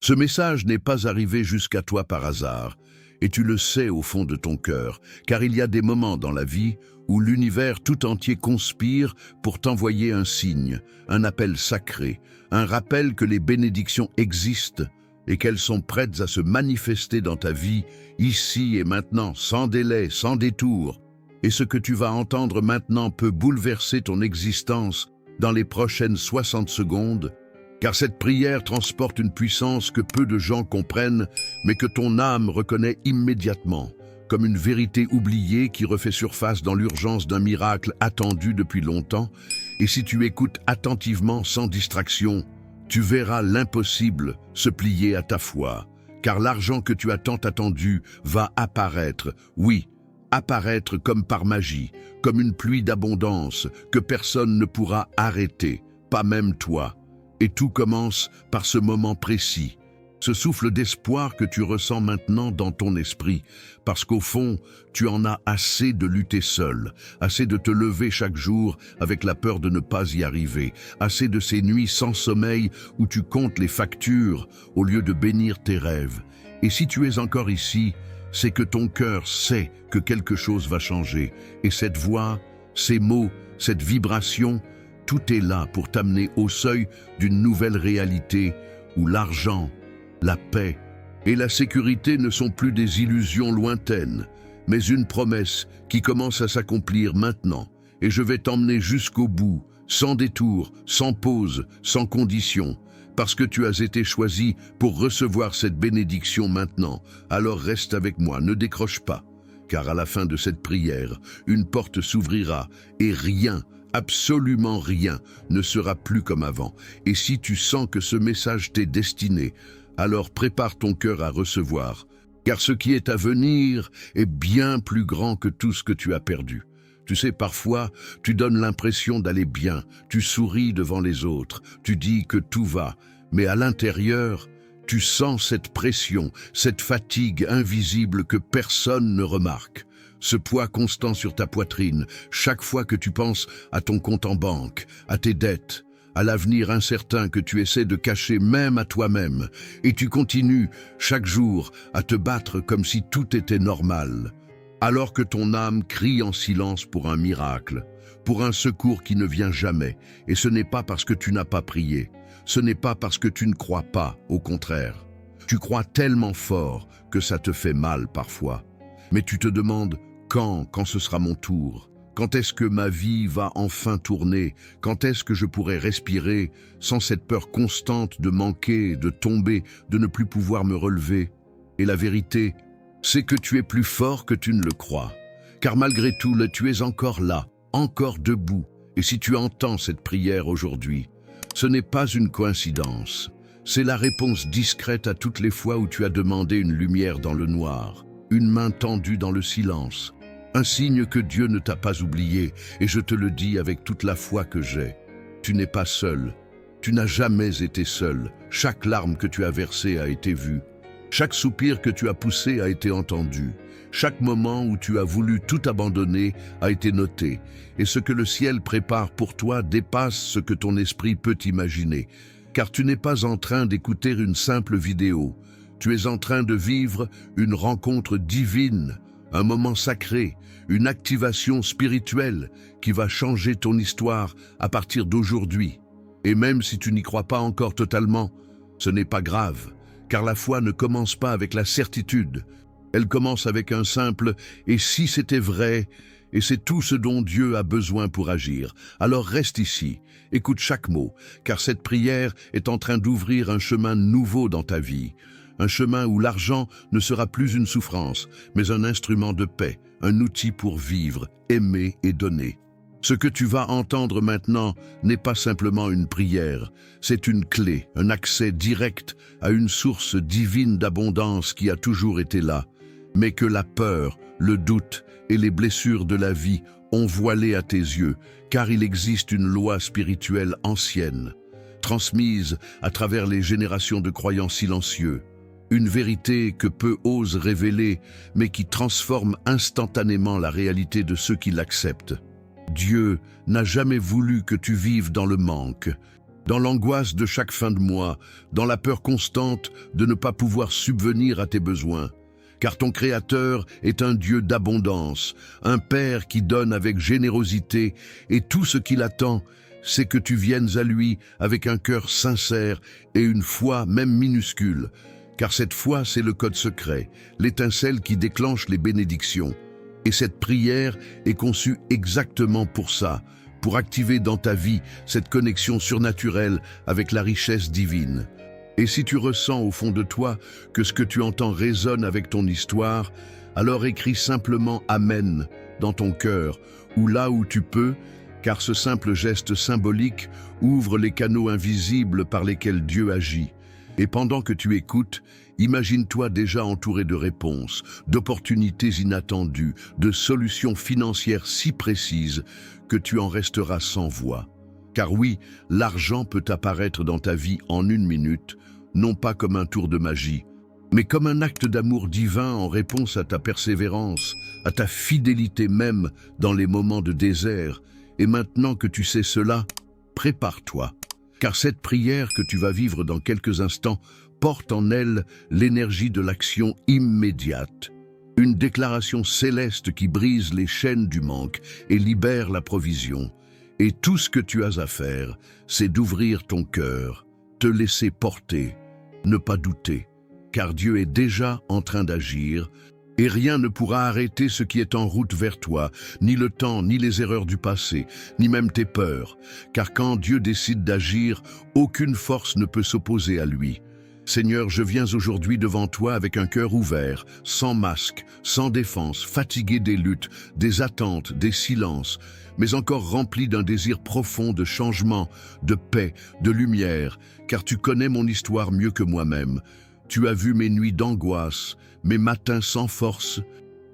Ce message n'est pas arrivé jusqu'à toi par hasard, et tu le sais au fond de ton cœur, car il y a des moments dans la vie où l'univers tout entier conspire pour t'envoyer un signe, un appel sacré, un rappel que les bénédictions existent et qu'elles sont prêtes à se manifester dans ta vie, ici et maintenant, sans délai, sans détour. Et ce que tu vas entendre maintenant peut bouleverser ton existence dans les prochaines 60 secondes, car cette prière transporte une puissance que peu de gens comprennent, mais que ton âme reconnaît immédiatement, comme une vérité oubliée qui refait surface dans l'urgence d'un miracle attendu depuis longtemps. Et si tu écoutes attentivement sans distraction, tu verras l'impossible se plier à ta foi, car l'argent que tu as tant attendu va apparaître, oui, apparaître comme par magie, comme une pluie d'abondance que personne ne pourra arrêter, pas même toi. Et tout commence par ce moment précis, ce souffle d'espoir que tu ressens maintenant dans ton esprit, parce qu'au fond, tu en as assez de lutter seul, assez de te lever chaque jour avec la peur de ne pas y arriver, assez de ces nuits sans sommeil où tu comptes les factures au lieu de bénir tes rêves. Et si tu es encore ici, c'est que ton cœur sait que quelque chose va changer, et cette voix, ces mots, cette vibration, tout est là pour t'amener au seuil d'une nouvelle réalité où l'argent, la paix et la sécurité ne sont plus des illusions lointaines, mais une promesse qui commence à s'accomplir maintenant. Et je vais t'emmener jusqu'au bout, sans détour, sans pause, sans condition, parce que tu as été choisi pour recevoir cette bénédiction maintenant. Alors reste avec moi, ne décroche pas, car à la fin de cette prière, une porte s'ouvrira et rien, absolument rien, ne sera plus comme avant. Et si tu sens que ce message t'est destiné, alors prépare ton cœur à recevoir, car ce qui est à venir est bien plus grand que tout ce que tu as perdu. Tu sais, parfois, tu donnes l'impression d'aller bien, tu souris devant les autres, tu dis que tout va, mais à l'intérieur, tu sens cette pression, cette fatigue invisible que personne ne remarque. Ce poids constant sur ta poitrine, chaque fois que tu penses à ton compte en banque, à tes dettes, à l'avenir incertain que tu essaies de cacher même à toi-même, et tu continues chaque jour à te battre comme si tout était normal, alors que ton âme crie en silence pour un miracle, pour un secours qui ne vient jamais. Et ce n'est pas parce que tu n'as pas prié, ce n'est pas parce que tu ne crois pas, au contraire. Tu crois tellement fort que ça te fait mal parfois, mais tu te demandes quand ce sera mon tour. Quand est-ce que ma vie va enfin tourner? Quand est-ce que je pourrai respirer sans cette peur constante de manquer, de tomber, de ne plus pouvoir me relever? Et la vérité, c'est que tu es plus fort que tu ne le crois. Car malgré tout, tu es encore là, encore debout. Et si tu entends cette prière aujourd'hui, ce n'est pas une coïncidence. C'est la réponse discrète à toutes les fois où tu as demandé une lumière dans le noir, une main tendue dans le silence. Un signe que Dieu ne t'a pas oublié, et je te le dis avec toute la foi que j'ai. Tu n'es pas seul. Tu n'as jamais été seul. Chaque larme que tu as versée a été vue. Chaque soupir que tu as poussé a été entendu. Chaque moment où tu as voulu tout abandonner a été noté. Et ce que le ciel prépare pour toi dépasse ce que ton esprit peut imaginer. Car tu n'es pas en train d'écouter une simple vidéo. Tu es en train de vivre une rencontre divine, un moment sacré, une activation spirituelle qui va changer ton histoire à partir d'aujourd'hui. Et même si tu n'y crois pas encore totalement, ce n'est pas grave, car la foi ne commence pas avec la certitude. Elle commence avec un simple « et si c'était vrai ?» et c'est tout ce dont Dieu a besoin pour agir. Alors reste ici, écoute chaque mot, car cette prière est en train d'ouvrir un chemin nouveau dans ta vie. Un chemin où l'argent ne sera plus une souffrance, mais un instrument de paix, un outil pour vivre, aimer et donner. Ce que tu vas entendre maintenant n'est pas simplement une prière, c'est une clé, un accès direct à une source divine d'abondance qui a toujours été là, mais que la peur, le doute et les blessures de la vie ont voilé à tes yeux, car il existe une loi spirituelle ancienne, transmise à travers les générations de croyants silencieux. Une vérité que peu osent révéler, mais qui transforme instantanément la réalité de ceux qui l'acceptent. Dieu n'a jamais voulu que tu vives dans le manque. dans l'angoisse de chaque fin de mois, dans la peur constante de ne pas pouvoir subvenir à tes besoins. Car ton Créateur est un Dieu d'abondance, un Père qui donne avec générosité, et tout ce qu'il attend, c'est que tu viennes à lui avec un cœur sincère et une foi même minuscule. Car cette foi, c'est le code secret, l'étincelle qui déclenche les bénédictions. Et cette prière est conçue exactement pour ça, pour activer dans ta vie cette connexion surnaturelle avec la richesse divine. Et si tu ressens au fond de toi que ce que tu entends résonne avec ton histoire, alors écris simplement « Amen » dans ton cœur, ou là où tu peux, car ce simple geste symbolique ouvre les canaux invisibles par lesquels Dieu agit. Et pendant que tu écoutes, imagine-toi déjà entouré de réponses, d'opportunités inattendues, de solutions financières si précises que tu en resteras sans voix. Car oui, l'argent peut apparaître dans ta vie en une minute, non pas comme un tour de magie, mais comme un acte d'amour divin en réponse à ta persévérance, à ta fidélité même dans les moments de désert. Et maintenant que tu sais cela, prépare-toi, car cette prière que tu vas vivre dans quelques instants porte en elle l'énergie de l'action immédiate. Une déclaration céleste qui brise les chaînes du manque et libère la provision. Et tout ce que tu as à faire, c'est d'ouvrir ton cœur, te laisser porter, ne pas douter, car Dieu est déjà en train d'agir, et rien ne pourra arrêter ce qui est en route vers toi, ni le temps, ni les erreurs du passé, ni même tes peurs, car quand Dieu décide d'agir, aucune force ne peut s'opposer à lui. Seigneur, je viens aujourd'hui devant toi avec un cœur ouvert, sans masque, sans défense, fatigué des luttes, des attentes, des silences, mais encore rempli d'un désir profond de changement, de paix, de lumière, car tu connais mon histoire mieux que moi-même. Tu as vu mes nuits d'angoisse, mes matins sans force,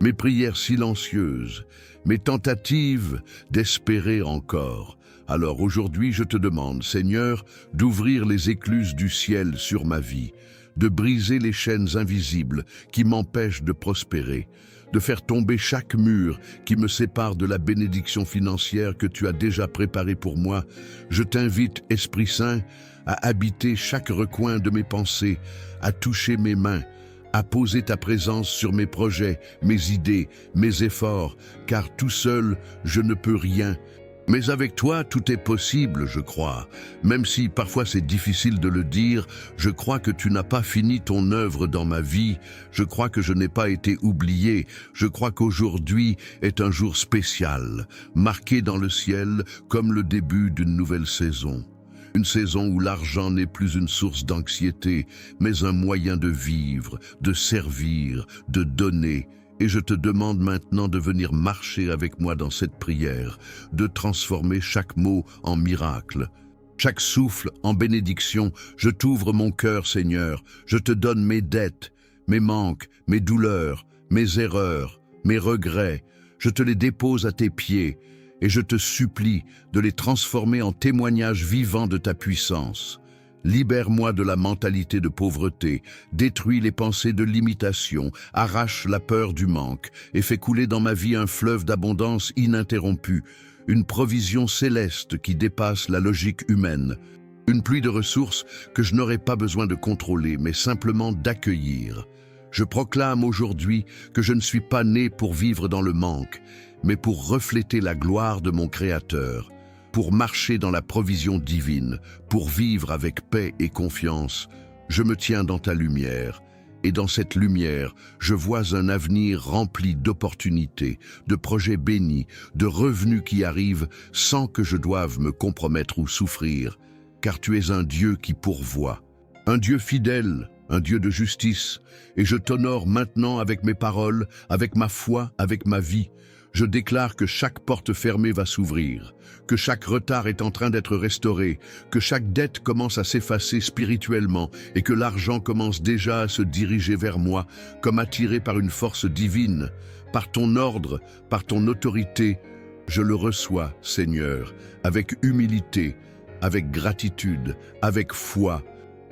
mes prières silencieuses, mes tentatives d'espérer encore. Alors aujourd'hui, je te demande, Seigneur, d'ouvrir les écluses du ciel sur ma vie, de briser les chaînes invisibles qui m'empêchent de prospérer, de faire tomber chaque mur qui me sépare de la bénédiction financière que tu as déjà préparée pour moi. Je t'invite, Esprit Saint, à habiter chaque recoin de mes pensées, à toucher mes mains, à poser ta présence sur mes projets, mes idées, mes efforts, car tout seul, je ne peux rien. Mais avec toi, tout est possible, je crois. Même si parfois c'est difficile de le dire, je crois que tu n'as pas fini ton œuvre dans ma vie. Je crois que je n'ai pas été oublié. Je crois qu'aujourd'hui est un jour spécial, marqué dans le ciel comme le début d'une nouvelle saison. Une saison où l'argent n'est plus une source d'anxiété, mais un moyen de vivre, de servir, de donner. Et je te demande maintenant de venir marcher avec moi dans cette prière, de transformer chaque mot en miracle, chaque souffle en bénédiction. Je t'ouvre mon cœur, Seigneur, je te donne mes dettes, mes manques, mes douleurs, mes erreurs, mes regrets. Je te les dépose à tes pieds et je te supplie de les transformer en témoignages vivants de ta puissance. Libère-moi de la mentalité de pauvreté, détruis les pensées de limitation, arrache la peur du manque et fais couler dans ma vie un fleuve d'abondance ininterrompu, une provision céleste qui dépasse la logique humaine, une pluie de ressources que je n'aurai pas besoin de contrôler, mais simplement d'accueillir. Je proclame aujourd'hui que je ne suis pas né pour vivre dans le manque, mais pour refléter la gloire de mon Créateur, pour marcher dans la provision divine, pour vivre avec paix et confiance. Je me tiens dans ta lumière, et dans cette lumière, je vois un avenir rempli d'opportunités, de projets bénis, de revenus qui arrivent sans que je doive me compromettre ou souffrir, car tu es un Dieu qui pourvoit, un Dieu fidèle, un Dieu de justice, et je t'honore maintenant avec mes paroles, avec ma foi, avec ma vie. Je déclare que chaque porte fermée va s'ouvrir, que chaque retard est en train d'être restauré, que chaque dette commence à s'effacer spirituellement et que l'argent commence déjà à se diriger vers moi, comme attiré par une force divine, par ton ordre, par ton autorité. Je le reçois, Seigneur, avec humilité, avec gratitude, avec foi,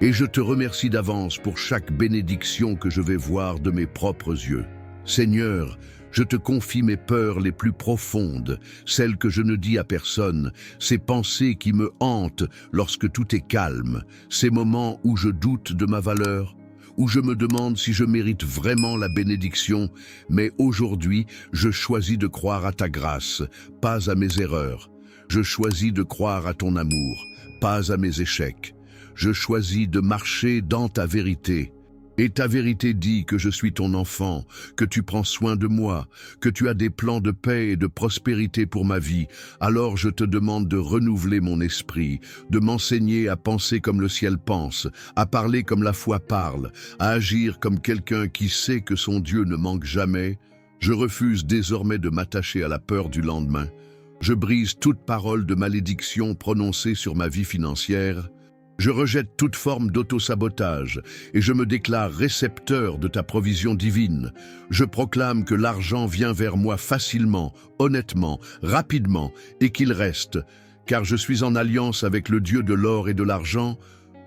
et je te remercie d'avance pour chaque bénédiction que je vais voir de mes propres yeux. Seigneur, je te confie mes peurs les plus profondes, celles que je ne dis à personne, ces pensées qui me hantent lorsque tout est calme, ces moments où je doute de ma valeur, où je me demande si je mérite vraiment la bénédiction, mais aujourd'hui, je choisis de croire à ta grâce, pas à mes erreurs. Je choisis de croire à ton amour, pas à mes échecs. Je choisis de marcher dans ta vérité. Et ta vérité dit que je suis ton enfant, que tu prends soin de moi, que tu as des plans de paix et de prospérité pour ma vie. Alors je te demande de renouveler mon esprit, de m'enseigner à penser comme le ciel pense, à parler comme la foi parle, à agir comme quelqu'un qui sait que son Dieu ne manque jamais. Je refuse désormais de m'attacher à la peur du lendemain. Je brise toute parole de malédiction prononcée sur ma vie financière. Je rejette toute forme d'autosabotage et je me déclare récepteur de ta provision divine. Je proclame que l'argent vient vers moi facilement, honnêtement, rapidement et qu'il reste. Car je suis en alliance avec le Dieu de l'or et de l'argent.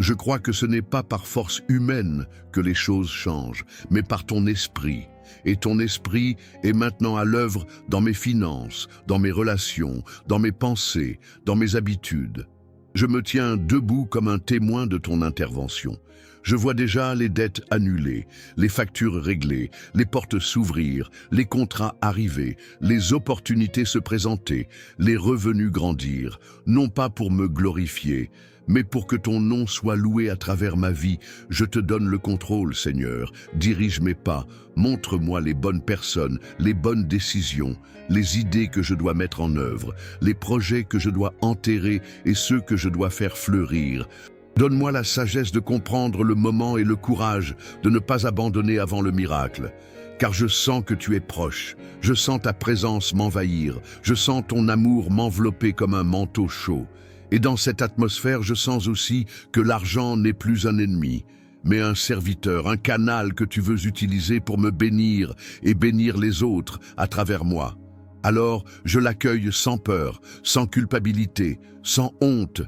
Je crois que ce n'est pas par force humaine que les choses changent, mais par ton esprit. Et ton esprit est maintenant à l'œuvre dans mes finances, dans mes relations, dans mes pensées, dans mes habitudes. Je me tiens debout comme un témoin de ton intervention. Je vois déjà les dettes annulées, les factures réglées, les portes s'ouvrir, les contrats arriver, les opportunités se présenter, les revenus grandir, non pas pour me glorifier, mais pour que ton nom soit loué à travers ma vie. Je te donne le contrôle, Seigneur. Dirige mes pas, montre-moi les bonnes personnes, les bonnes décisions, les idées que je dois mettre en œuvre, les projets que je dois enterrer et ceux que je dois faire fleurir. Donne-moi la sagesse de comprendre le moment et le courage de ne pas abandonner avant le miracle. Car je sens que tu es proche, je sens ta présence m'envahir, je sens ton amour m'envelopper comme un manteau chaud. Et dans cette atmosphère, je sens aussi que l'argent n'est plus un ennemi, mais un serviteur, un canal que tu veux utiliser pour me bénir et bénir les autres à travers moi. Alors, je l'accueille sans peur, sans culpabilité, sans honte,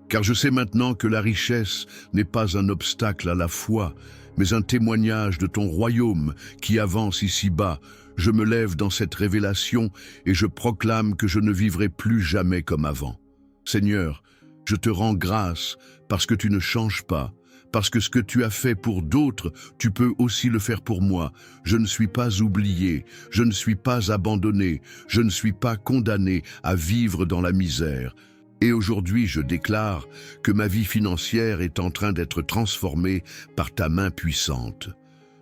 car je sais maintenant que la richesse n'est pas un obstacle à la foi, mais un témoignage de ton royaume qui avance ici-bas. Je me lève dans cette révélation et je proclame que je ne vivrai plus jamais comme avant. Seigneur, je te rends grâce parce que tu ne changes pas, parce que ce que tu as fait pour d'autres, tu peux aussi le faire pour moi. Je ne suis pas oublié, je ne suis pas abandonné, je ne suis pas condamné à vivre dans la misère. Et aujourd'hui, je déclare que ma vie financière est en train d'être transformée par ta main puissante.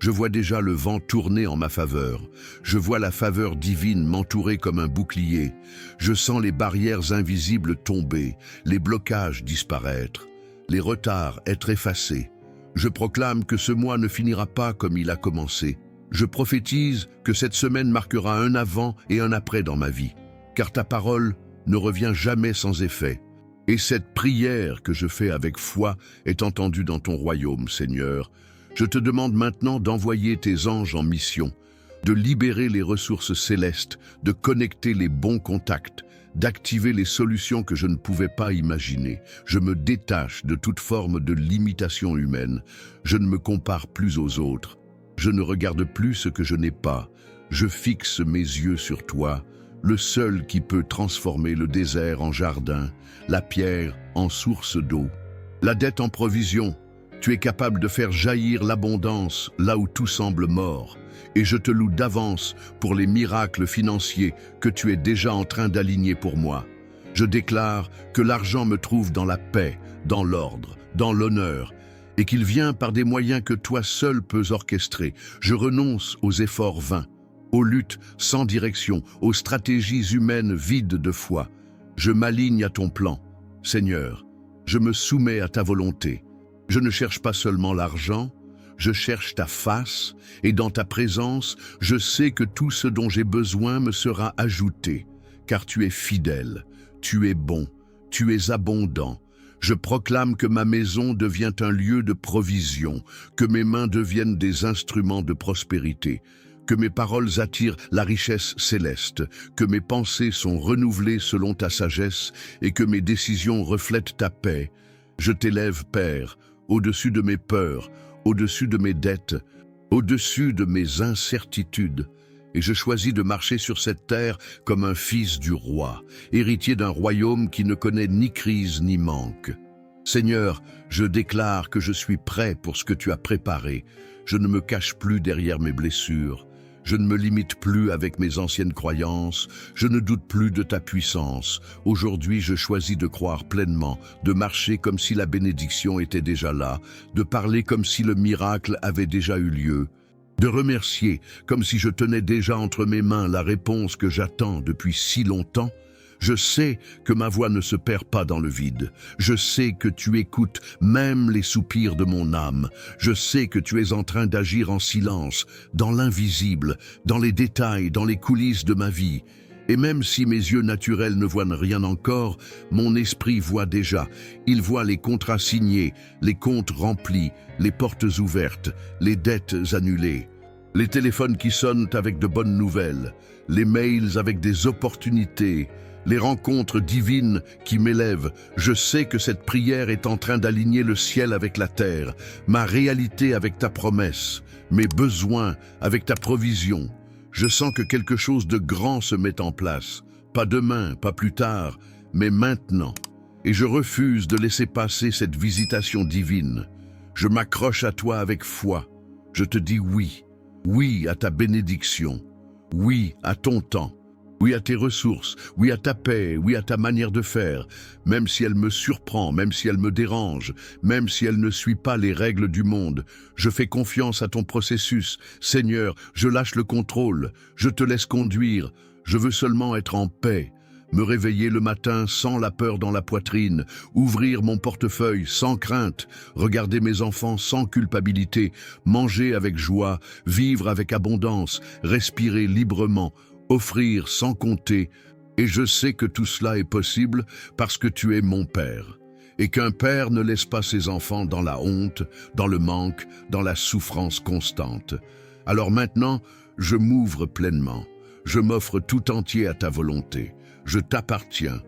Je vois déjà le vent tourner en ma faveur. Je vois la faveur divine m'entourer comme un bouclier. Je sens les barrières invisibles tomber, les blocages disparaître, les retards être effacés. Je proclame que ce mois ne finira pas comme il a commencé. Je prophétise que cette semaine marquera un avant et un après dans ma vie, car ta parole ne revient jamais sans effet. Et cette prière que je fais avec foi est entendue dans ton royaume, Seigneur. Je te demande maintenant d'envoyer tes anges en mission, de libérer les ressources célestes, de connecter les bons contacts, d'activer les solutions que je ne pouvais pas imaginer. Je me détache de toute forme de limitation humaine. Je ne me compare plus aux autres. Je ne regarde plus ce que je n'ai pas. Je fixe mes yeux sur toi, le seul qui peut transformer le désert en jardin, la pierre en source d'eau, la dette en provision. Tu es capable de faire jaillir l'abondance là où tout semble mort. Et je te loue d'avance pour les miracles financiers que tu es déjà en train d'aligner pour moi. Je déclare que l'argent me trouve dans la paix, dans l'ordre, dans l'honneur, et qu'il vient par des moyens que toi seul peux orchestrer. Je renonce aux efforts vains, aux luttes sans direction, aux stratégies humaines vides de foi. Je m'aligne à ton plan. Seigneur, je me soumets à ta volonté. Je ne cherche pas seulement l'argent, je cherche ta face, et dans ta présence, je sais que tout ce dont j'ai besoin me sera ajouté, car tu es fidèle, tu es bon, tu es abondant. Je proclame que ma maison devient un lieu de provision, que mes mains deviennent des instruments de prospérité, que mes paroles attirent la richesse céleste, que mes pensées sont renouvelées selon ta sagesse et que mes décisions reflètent ta paix. Je t'élève, Père, au-dessus de mes peurs, au-dessus de mes dettes. au-dessus de mes incertitudes, et je choisis de marcher sur cette terre comme un fils du roi, héritier d'un royaume qui ne connaît ni crise ni manque. Seigneur, je déclare que je suis prêt pour ce que tu as préparé. Je ne me cache plus derrière mes blessures. Je ne me limite plus avec mes anciennes croyances. Je ne doute plus de ta puissance. Aujourd'hui, je choisis de croire pleinement, de marcher comme si la bénédiction était déjà là, de parler comme si le miracle avait déjà eu lieu, de remercier comme si je tenais déjà entre mes mains la réponse que j'attends depuis si longtemps. Je sais que ma voix ne se perd pas dans le vide. Je sais que tu écoutes même les soupirs de mon âme. Je sais que tu es en train d'agir en silence, dans l'invisible, dans les détails, dans les coulisses de ma vie. Et même si mes yeux naturels ne voient rien encore, mon esprit voit déjà. Il voit les contrats signés, les comptes remplis, les portes ouvertes, les dettes annulées, les téléphones qui sonnent avec de bonnes nouvelles, les mails avec des opportunités, les rencontres divines qui m'élèvent. Je sais que cette prière est en train d'aligner le ciel avec la terre, ma réalité avec ta promesse, mes besoins avec ta provision. Je sens que quelque chose de grand se met en place, pas demain, pas plus tard, mais maintenant. Et je refuse de laisser passer cette visitation divine. Je m'accroche à toi avec foi. Je te dis oui, oui à ta bénédiction, oui à ton temps. Oui à tes ressources, oui à ta paix, oui à ta manière de faire, même si elle me surprend, même si elle me dérange, même si elle ne suit pas les règles du monde. Je fais confiance à ton processus. Seigneur, je lâche le contrôle, je te laisse conduire. Je veux seulement être en paix, me réveiller le matin sans la peur dans la poitrine, ouvrir mon portefeuille sans crainte, regarder mes enfants sans culpabilité, manger avec joie, vivre avec abondance, respirer librement, offrir sans compter, et je sais que tout cela est possible parce que tu es mon Père, et qu'un père ne laisse pas ses enfants dans la honte, dans le manque, dans la souffrance constante. Alors maintenant, je m'ouvre pleinement, je m'offre tout entier à ta volonté, je t'appartiens,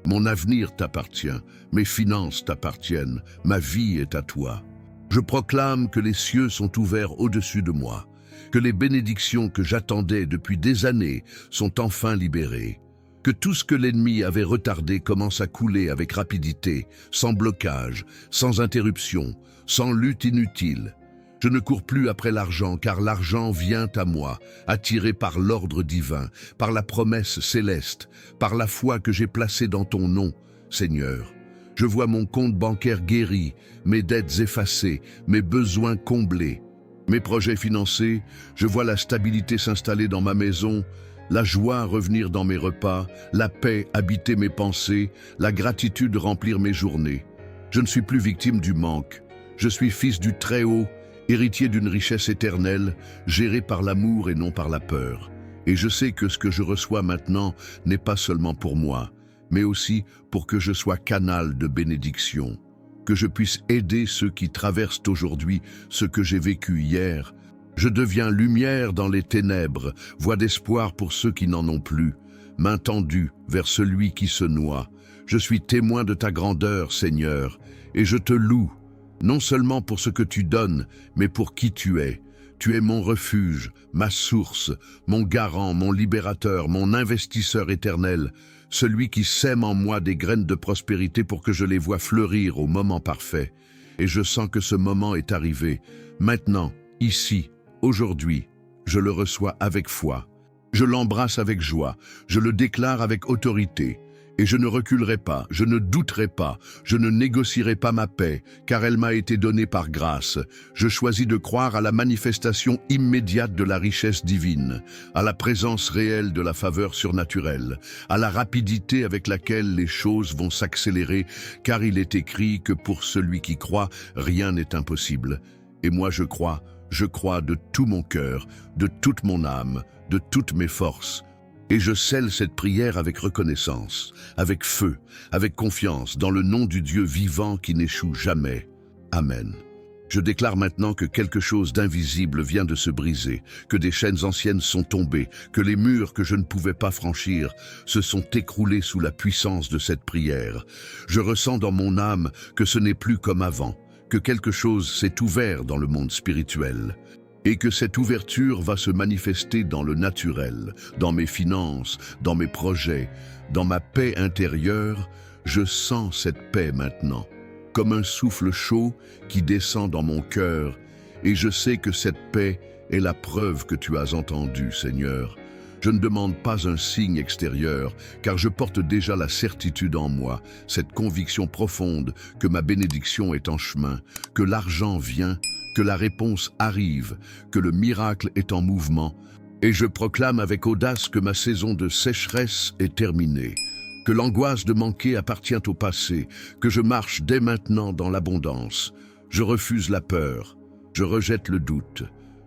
mon avenir t'appartient, mes finances t'appartiennent, ma vie est à toi. Je proclame que les cieux sont ouverts au-dessus de moi, que les bénédictions que j'attendais depuis des années sont enfin libérées, que tout ce que l'ennemi avait retardé commence à couler avec rapidité, sans blocage, sans interruption, sans lutte inutile. Je ne cours plus après l'argent, car l'argent vient à moi, attiré par l'ordre divin, par la promesse céleste, par la foi que j'ai placée dans ton nom, Seigneur. Je vois mon compte bancaire guéri, mes dettes effacées, mes besoins comblés. Mes projets financés, je vois la stabilité s'installer dans ma maison, la joie revenir dans mes repas, la paix habiter mes pensées, la gratitude remplir mes journées. Je ne suis plus victime du manque. Je suis fils du Très-Haut, héritier d'une richesse éternelle, géré par l'amour et non par la peur. Et je sais que ce que je reçois maintenant n'est pas seulement pour moi, mais aussi pour que je sois canal de bénédiction. Que je puisse aider ceux qui traversent aujourd'hui ce que j'ai vécu hier. Je deviens lumière dans les ténèbres, voie d'espoir pour ceux qui n'en ont plus, main tendue vers celui qui se noie. Je suis témoin de ta grandeur, Seigneur, et je te loue, non seulement pour ce que tu donnes, mais pour qui tu es. Tu es mon refuge, ma source, mon garant, mon libérateur, mon investisseur éternel, celui qui sème en moi des graines de prospérité pour que je les voie fleurir au moment parfait. Et je sens que ce moment est arrivé. Maintenant, ici, aujourd'hui, je le reçois avec foi. Je l'embrasse avec joie, je le déclare avec autorité. Et je ne reculerai pas, je ne douterai pas, je ne négocierai pas ma paix, car elle m'a été donnée par grâce. Je choisis de croire à la manifestation immédiate de la richesse divine, à la présence réelle de la faveur surnaturelle, à la rapidité avec laquelle les choses vont s'accélérer, car il est écrit que pour celui qui croit, rien n'est impossible. Et moi je crois de tout mon cœur, de toute mon âme, de toutes mes forces. Et je scelle cette prière avec reconnaissance, avec feu, avec confiance, dans le nom du Dieu vivant qui n'échoue jamais. Amen. Je déclare maintenant que quelque chose d'invisible vient de se briser, que des chaînes anciennes sont tombées, que les murs que je ne pouvais pas franchir se sont écroulés sous la puissance de cette prière. Je ressens dans mon âme que ce n'est plus comme avant, que quelque chose s'est ouvert dans le monde spirituel. et que cette ouverture va se manifester dans le naturel, dans mes finances, dans mes projets, dans ma paix intérieure. Je sens cette paix maintenant, comme un souffle chaud qui descend dans mon cœur, et je sais que cette paix est la preuve que tu as entendue, Seigneur. Je ne demande pas un signe extérieur, car je porte déjà la certitude en moi, cette conviction profonde que ma bénédiction est en chemin, que l'argent vient, que la réponse arrive, que le miracle est en mouvement, et je proclame avec audace que ma saison de sécheresse est terminée, que l'angoisse de manquer appartient au passé, que je marche dès maintenant dans l'abondance. Je refuse la peur, je rejette le doute,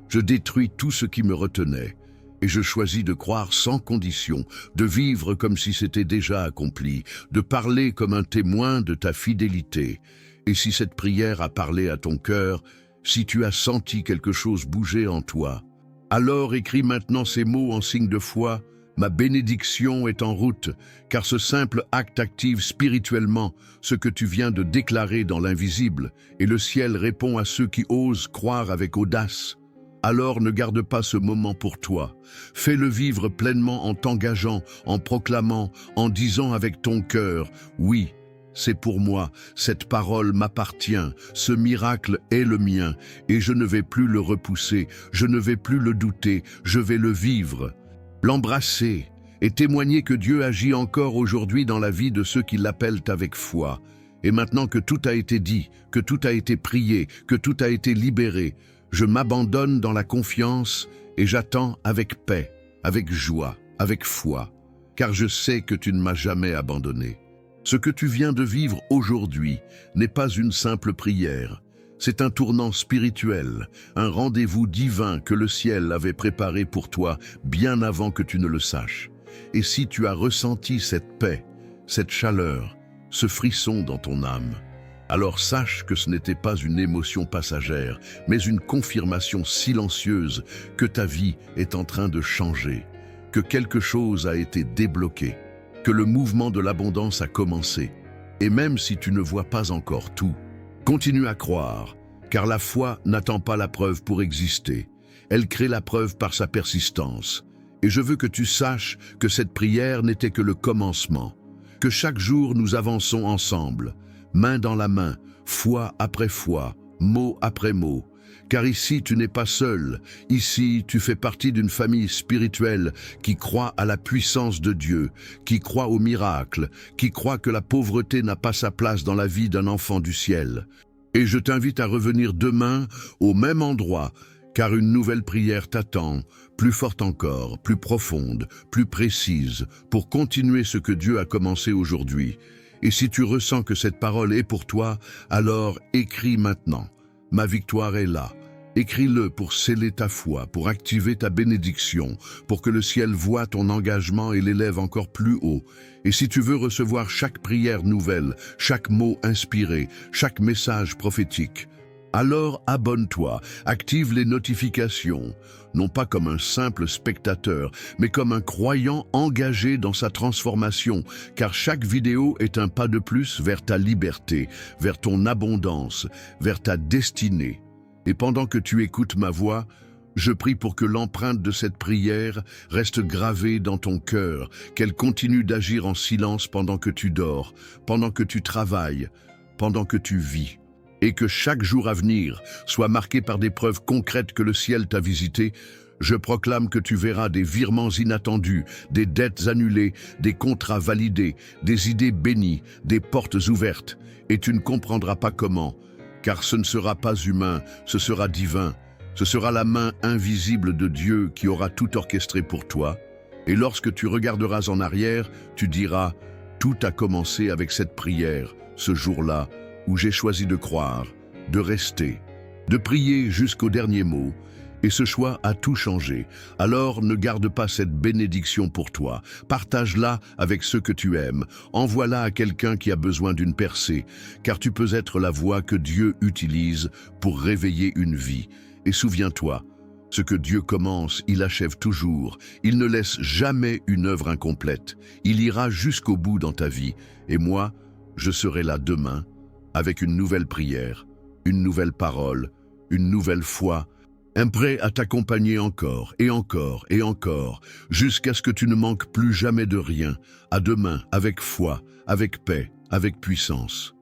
je détruis tout ce qui me retenait, et je choisis de croire sans condition, de vivre comme si c'était déjà accompli, de parler comme un témoin de ta fidélité. Et si cette prière a parlé à ton cœur, si tu as senti quelque chose bouger en toi, alors écris maintenant ces mots en signe de foi. Ma bénédiction est en route, car ce simple acte active spirituellement ce que tu viens de déclarer dans l'invisible, et le ciel répond à ceux qui osent croire avec audace. Alors ne garde pas ce moment pour toi. Fais-le vivre pleinement en t'engageant, en proclamant, en disant avec ton cœur, oui, c'est pour moi, cette parole m'appartient, ce miracle est le mien, et je ne vais plus le repousser, je ne vais plus le douter, je vais le vivre. L'embrasser et témoigner que Dieu agit encore aujourd'hui dans la vie de ceux qui l'appellent avec foi. Et maintenant que tout a été dit, que tout a été prié, que tout a été libéré, je m'abandonne dans la confiance et j'attends avec paix, avec joie, avec foi, car je sais que tu ne m'as jamais abandonné. Ce que tu viens de vivre aujourd'hui n'est pas une simple prière. C'est un tournant spirituel, un rendez-vous divin que le ciel avait préparé pour toi bien avant que tu ne le saches. Et si tu as ressenti cette paix, cette chaleur, ce frisson dans ton âme, alors sache que ce n'était pas une émotion passagère, mais une confirmation silencieuse que ta vie est en train de changer, que quelque chose a été débloqué, que le mouvement de l'abondance a commencé. Et même si tu ne vois pas encore tout, continue à croire, car la foi n'attend pas la preuve pour exister. Elle crée la preuve par sa persistance. Et je veux que tu saches que cette prière n'était que le commencement, que chaque jour nous avançons ensemble, main dans la main, foi après foi, mot après mot. Car ici, tu n'es pas seul. Ici, tu fais partie d'une famille spirituelle qui croit à la puissance de Dieu, qui croit au miracle, qui croit que la pauvreté n'a pas sa place dans la vie d'un enfant du ciel. Et je t'invite à revenir demain au même endroit, car une nouvelle prière t'attend, plus forte encore, plus profonde, plus précise, pour continuer ce que Dieu a commencé aujourd'hui. Et si tu ressens que cette parole est pour toi, alors écris maintenant. Ma victoire est là. Écris-le pour sceller ta foi, pour activer ta bénédiction, pour que le ciel voie ton engagement et l'élève encore plus haut. Et si tu veux recevoir chaque prière nouvelle, chaque mot inspiré, chaque message prophétique, alors abonne-toi, active les notifications, non pas comme un simple spectateur, mais comme un croyant engagé dans sa transformation, car chaque vidéo est un pas de plus vers ta liberté, vers ton abondance, vers ta destinée. Et pendant que tu écoutes ma voix, je prie pour que l'empreinte de cette prière reste gravée dans ton cœur, qu'elle continue d'agir en silence pendant que tu dors, pendant que tu travailles, pendant que tu vis. Et que chaque jour à venir soit marqué par des preuves concrètes que le ciel t'a visité. Je proclame que tu verras des virements inattendus, des dettes annulées, des contrats validés, des idées bénies, des portes ouvertes. Et tu ne comprendras pas comment, car ce ne sera pas humain, ce sera divin. Ce sera la main invisible de Dieu qui aura tout orchestré pour toi. Et lorsque tu regarderas en arrière, tu diras « Tout a commencé avec cette prière, ce jour-là, où j'ai choisi de croire, de rester, de prier jusqu'au dernier mot, et ce choix a tout changé. Alors ne garde pas cette bénédiction pour toi, partage-la avec ceux que tu aimes, envoie-la à quelqu'un qui a besoin d'une percée, car tu peux être la voix que Dieu utilise pour réveiller une vie. Et souviens-toi, ce que Dieu commence, il achève toujours, il ne laisse jamais une œuvre incomplète, il ira jusqu'au bout dans ta vie, et moi, je serai là demain, avec une nouvelle prière, une nouvelle parole, une nouvelle foi, prêt à t'accompagner encore et encore et encore, jusqu'à ce que tu ne manques plus jamais de rien. À demain, avec foi, avec paix, avec puissance.